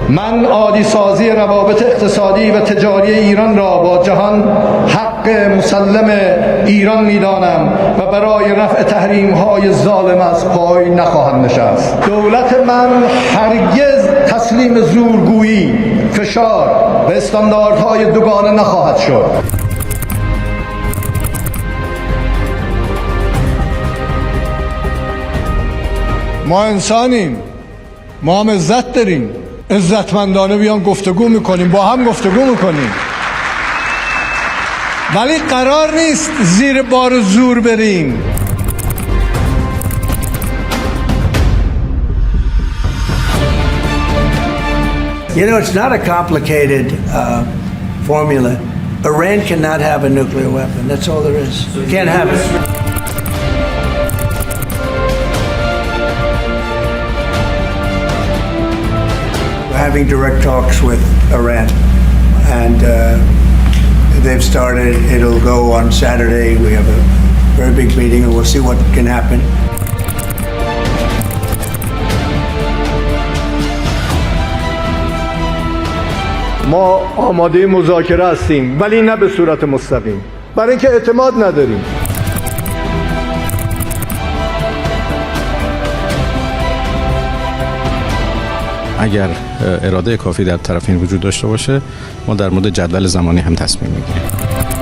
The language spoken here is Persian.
من عالی سازی روابط اقتصادی و تجاری ایران را با جهان حق مسلم ایران می‌دانم و برای رفع تحریم‌های ظالم از پای نخواهم نشست. دولت من هرگز تسلیم زورگویی، فشار و استانداردهای دوگانه نخواهد شد. ما انسانیم، ما هم عزت داریم، عزتمندانه بیان گفتگو میکنیم، با هم گفتگو میکنیم، ولی قرار نیست زیر بار زور بریم. You know, it's not a complicated formula. Iran cannot have a nuclear weapon. That's all there is. Can't have it. We're having direct talks with Iran, and they've started. It'll go on Saturday. We have a very big meeting, and we'll see what can happen. ما آماده مذاکره هستیم، ولی نه به صورت مستقیم، برای اینکه اعتماد نداریم. اگر اراده کافی در طرفین وجود داشته باشه، ما در مورد جدول زمانی هم تصمیم میگیریم.